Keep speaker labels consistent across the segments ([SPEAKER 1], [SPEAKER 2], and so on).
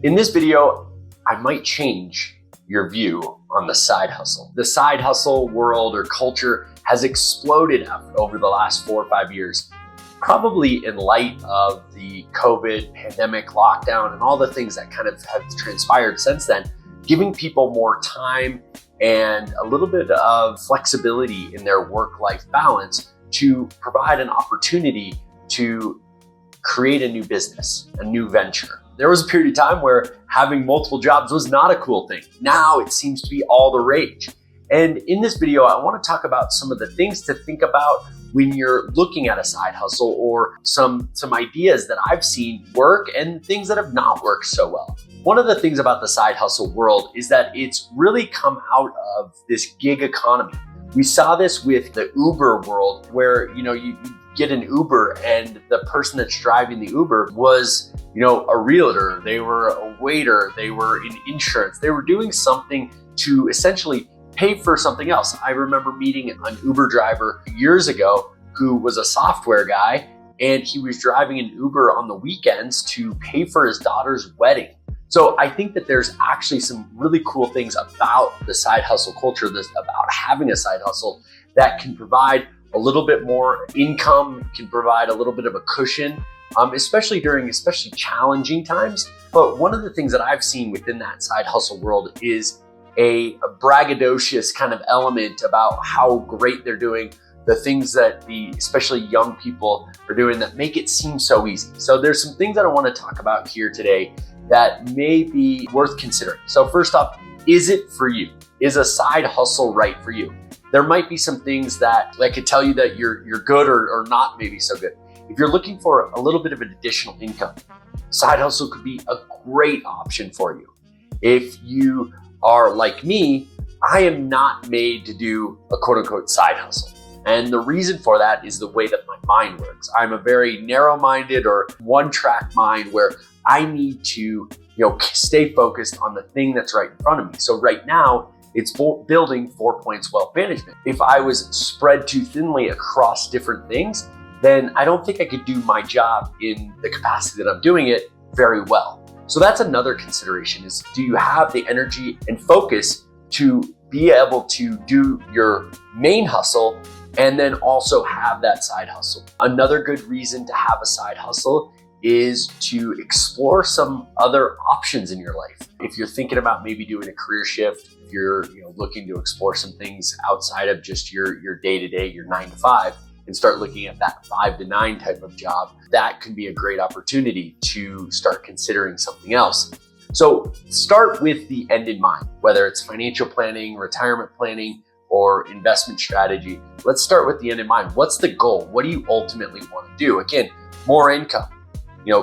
[SPEAKER 1] In this video, I might change your view on the side hustle. The side hustle world or culture has exploded over the last 4 or 5 years, probably in light of the COVID pandemic lockdown and all the things that kind of have transpired since then, giving people more time and a little bit of flexibility in their work-life balance to provide an opportunity to create a new business, a new venture. There was a period of time where having multiple jobs was not a cool thing. Now it seems to be all the rage. And in this video, I want to talk about some of the things to think about when you're looking at a side hustle, or some ideas that I've seen work and things that have not worked so well. One of the things about the side hustle world is that it's really come out of this gig economy. We saw this with the Uber world, where you get an Uber and the person that's driving the Uber was a realtor, they were a waiter, they were in insurance, they were doing something to essentially pay for something else. I remember meeting an Uber driver years ago who was a software guy, and he was driving an Uber on the weekends to pay for his daughter's wedding. So I think that there's actually some really cool things about the side hustle culture, about having a side hustle that can provide a little bit more income, can provide a little bit of a cushion, especially during challenging times. But one of the things that I've seen within that side hustle world is a braggadocious kind of element about how great they're doing, the things that especially young people are doing that make it seem so easy. So there's some things that I want to talk about here today that may be worth considering. So first off, is it for you? Is a side hustle right for you? There might be some things that could tell you that you're good or not maybe so good. If you're looking for a little bit of an additional income, side hustle could be a great option for you. If you are like me, I am not made to do a quote unquote side hustle. And the reason for that is the way that my mind works. I'm a very narrow-minded or one-track mind where I need to stay focused on the thing that's right in front of me. So right now, it's building 4 Points wealth management. If I was spread too thinly across different things, then I don't think I could do my job in the capacity that I'm doing it very well. So that's another consideration, is do you have the energy and focus to be able to do your main hustle and then also have that side hustle? Another good reason to have a side hustle is to explore some other options in your life. If you're thinking about maybe doing a career shift, if you're looking to explore some things outside of just your day-to-day, your 9 to 5, and start looking at that 5 to 9 type of job, that can be a great opportunity to start considering something else. So start with the end in mind, whether it's financial planning, retirement planning, or investment strategy. Let's start with the end in mind. What's the goal? What do you ultimately want to do? Again, more income.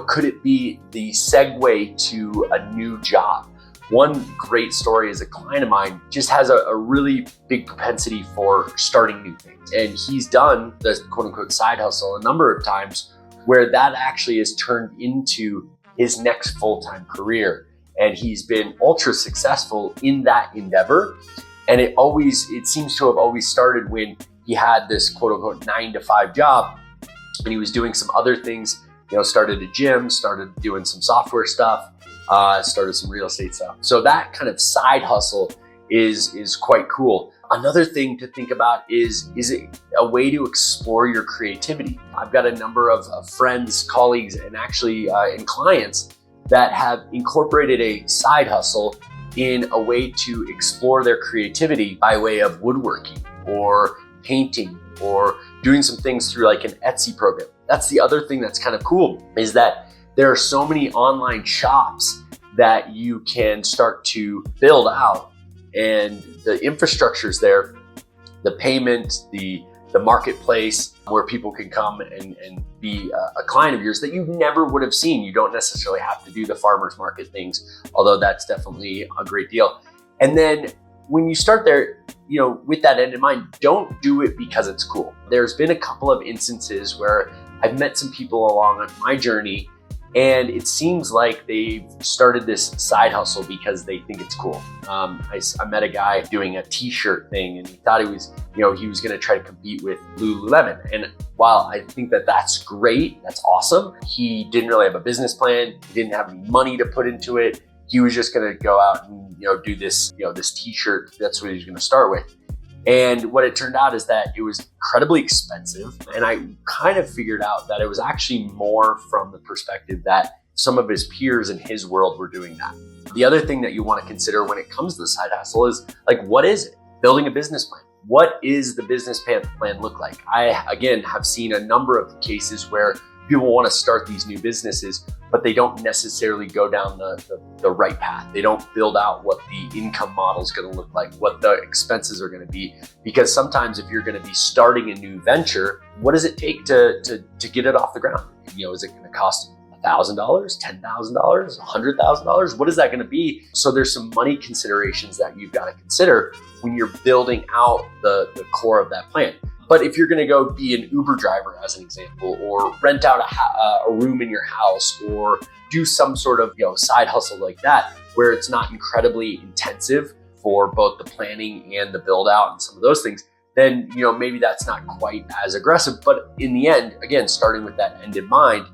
[SPEAKER 1] Could it be the segue to a new job? One great story is a client of mine just has a really big propensity for starting new things. And he's done the quote unquote side hustle a number of times where that actually is turned into his next full-time career. And he's been ultra successful in that endeavor. And it seems to have always started when he had this quote unquote 9 to 5 job, and he was doing some other things, started a gym, started doing some software stuff, started some real estate stuff. So that kind of side hustle is quite cool. Another thing to think about is it a way to explore your creativity? I've got a number of friends, colleagues, and actually and clients that have incorporated a side hustle in a way to explore their creativity by way of woodworking or painting or doing some things through like an Etsy program. That's the other thing that's kind of cool, is that there are so many online shops that you can start to build out, and the infrastructure's there, the payment, the marketplace where people can come and be a client of yours that you never would have seen. You don't necessarily have to do the farmer's market things, although that's definitely a great deal. And then when you start there, with that end in mind, don't do it because it's cool. There's been a couple of instances where I've met some people along my journey, and it seems like they've started this side hustle because they think it's cool. I met a guy doing a t-shirt thing, and he thought he was going to try to compete with Lululemon. And while I think that that's great, that's awesome, he didn't really have a business plan. He didn't have any money to put into it. he was just going to go out and, do this, this t-shirt. That's what he was going to start with. And what it turned out is that it was incredibly expensive. And I kind of figured out that it was actually more from the perspective that some of his peers in his world were doing that. The other thing that you want to consider when it comes to the side hustle is like, what is it? Building a business plan. What is the business plan look like? I, again, have seen a number of cases where people want to start these new businesses, but they don't necessarily go down the right path. They don't build out what the income model is going to look like, what the expenses are going to be. Because sometimes if you're going to be starting a new venture, what does it take to get it off the ground? Is it going to cost $1,000, $10,000, $100,000? What is that going to be? So there's some money considerations that you've got to consider when you're building out the core of that plan. But if you're going to go be an Uber driver, as an example, or rent out a room in your house, or do some sort of side hustle like that, where it's not incredibly intensive for both the planning and the build out and some of those things, then maybe that's not quite as aggressive. But in the end, again, starting with that end in mind,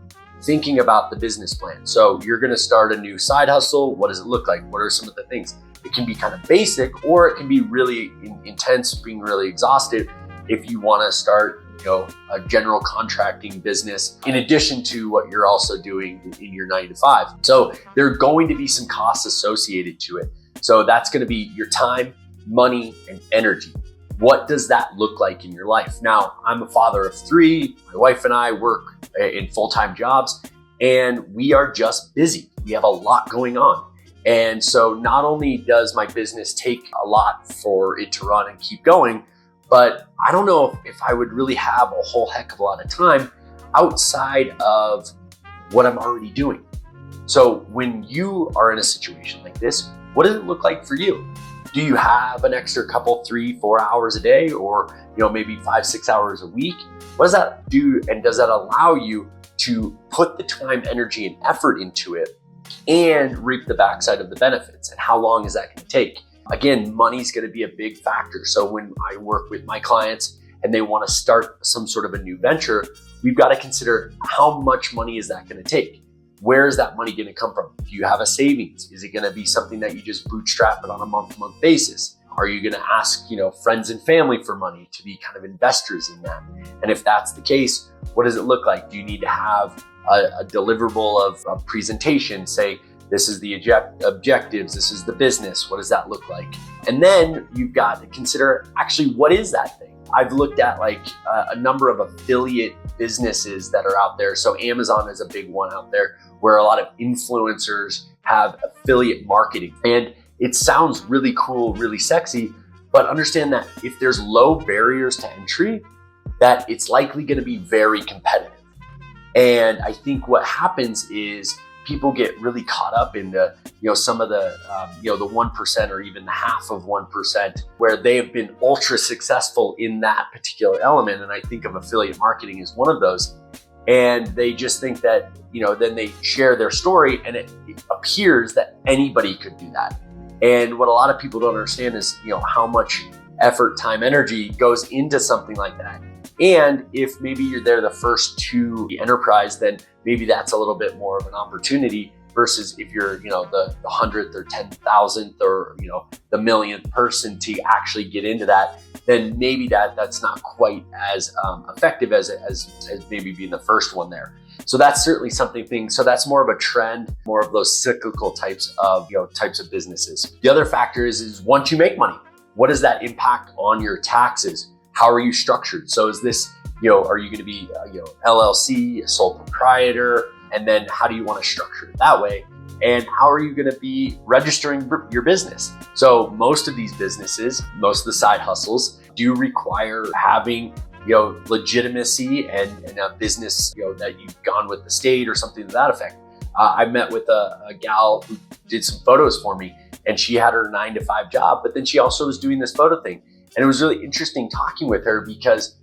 [SPEAKER 1] thinking about the business plan. So you're going to start a new side hustle. What does it look like? What are some of the things? It can be kind of basic, or it can be really intense, being really exhausted if you want to start a general contracting business in addition to what you're also doing in your 9 to 5. So there are going to be some costs associated to it. So that's going to be your time, money, and energy. What does that look like in your life? Now, I'm a father of 3. My wife and I work in full-time jobs, and we are just busy. We have a lot going on. And so not only does my business take a lot for it to run and keep going, but I don't know if I would really have a whole heck of a lot of time outside of what I'm already doing. So when you are in a situation like this, what does it look like for you? Do you have an extra couple, 3-4 hours a day, or maybe 5-6 hours a week? What does that do? And does that allow you to put the time, energy, and effort into it and reap the backside of the benefits? And how long is that going to take? Again, money's going to be a big factor. So when I work with my clients and they want to start some sort of a new venture, we've got to consider how much money is that going to take? Where is that money going to come from? Do you have a savings? Is it going to be something that you just bootstrap it on a month-to-month basis? Are you going to ask, friends and family for money to be kind of investors in that? And if that's the case, what does it look like? Do you need to have a deliverable of a presentation? Say, this is the objectives, this is the business. What does that look like? And then you've got to consider actually, what is that thing? I've looked at a number of affiliate businesses that are out there. So Amazon is a big one out there where a lot of influencers have affiliate marketing. And it sounds really cool, really sexy, but understand that if there's low barriers to entry, that it's likely going to be very competitive. And I think what happens is people get really caught up in the, some of the, the 1% or even the half of 1%, where they have been ultra successful in that particular element. And I think of affiliate marketing as one of those. And they just think that, then they share their story and it appears that anybody could do that. And what a lot of people don't understand is, how much effort, time, energy goes into something like that. And if maybe you're there the first to the enterprise, then maybe that's a little bit more of an opportunity versus if you're, the 100th or 10,000th or, the millionth person to actually get into that, then maybe that's not quite as effective as maybe being the first one there. So that's certainly something. So that's more of a trend, more of those cyclical types of businesses. The other factor is once you make money, what does that impact on your taxes? How are you structured? So is this, are you going to be, LLC, a sole proprietor? And then how do you want to structure it that way? And how are you going to be registering your business? So most of these businesses, most of the side hustles do require having, legitimacy and a business, that you've gone with the state or something to that effect. I met with a gal who did some photos for me, and she had her 9 to 5 job, but then she also was doing this photo thing. And it was really interesting talking with her because,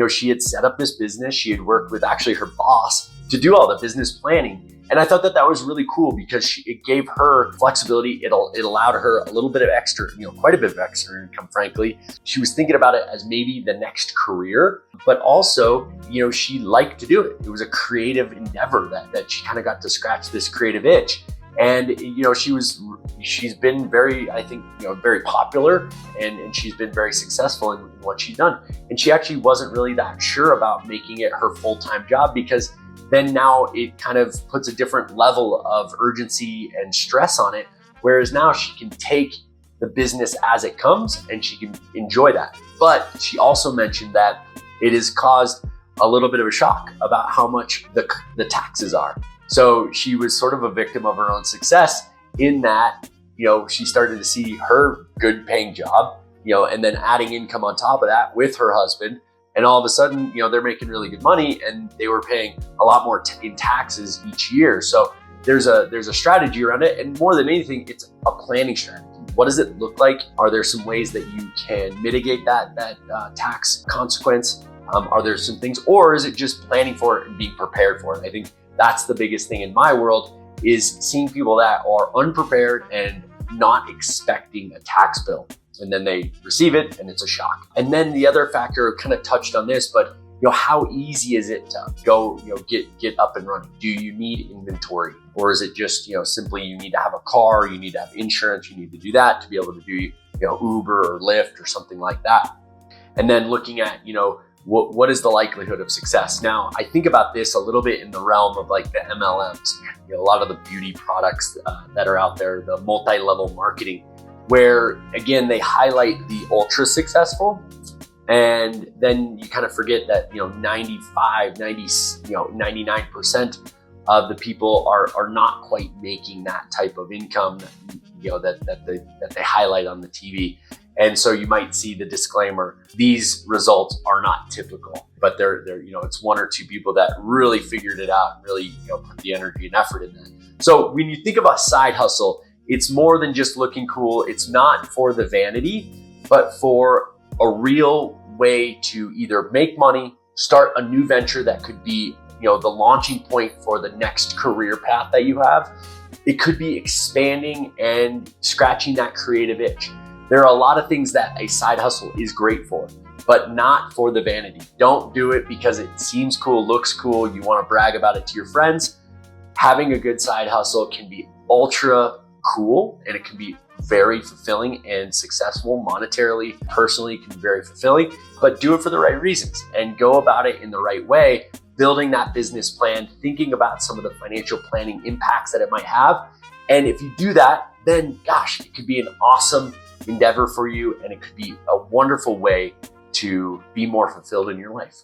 [SPEAKER 1] she had set up this business. She had worked with actually her boss to do all the business planning. And I thought that was really cool because it gave her flexibility. It allowed her a little bit of extra, quite a bit of extra income, frankly. She was thinking about it as maybe the next career, but also, she liked to do it. It was a creative endeavor that she kind of got to scratch this creative itch. And she's been very, I think, very popular, and she's been very successful in what she's done. And she actually wasn't really that sure about making it her full-time job, because then now it kind of puts a different level of urgency and stress on it. Whereas now she can take the business as it comes and she can enjoy that. But she also mentioned that it has caused a little bit of a shock about how much the taxes are. So she was sort of a victim of her own success in that, she started to see her good paying job, and then adding income on top of that with her husband. And all of a sudden, they're making really good money, and they were paying a lot more in taxes each year. So there's a strategy around it. And more than anything, it's a planning strategy. What does it look like? Are there some ways that you can mitigate that tax consequence? Are there some things, or is it just planning for it and being prepared for it? I think that's the biggest thing in my world, is seeing people that are unprepared and not expecting a tax bill, and then they receive it and it's a shock. And then the other factor, kind of touched on this, but how easy is it to go, get up and running? Do you need inventory, or is it just, simply you need to have a car, you need to have insurance, you need to do that to be able to do, Uber or Lyft or something like that? And then looking at, what is the likelihood of success? Now, I think about this a little bit in the realm of like the MLMs, a lot of the beauty products that are out there, the multi-level marketing, where again, they highlight the ultra successful. And then you kind of forget that, 99% of the people are not quite making that type of income, that they highlight on the TV. And so you might see the disclaimer, these results are not typical, but they're it's one or two people that really figured it out and really, put the energy and effort in that. So when you think about side hustle, it's more than just looking cool. It's not for the vanity, but for a real way to either make money, start a new venture that could be, the launching point for the next career path that you have. It could be expanding and scratching that creative itch. There are a lot of things that a side hustle is great for, but not for the vanity. Don't do it because it seems cool, looks cool, you want to brag about it to your friends. Having a good side hustle can be ultra cool, and it can be very fulfilling and successful monetarily, personally. It can be very fulfilling, but do it for the right reasons and go about it in the right way, building that business plan, thinking about some of the financial planning impacts that it might have. And if you do that, then gosh, it could be an awesome endeavor for you, and it could be a wonderful way to be more fulfilled in your life.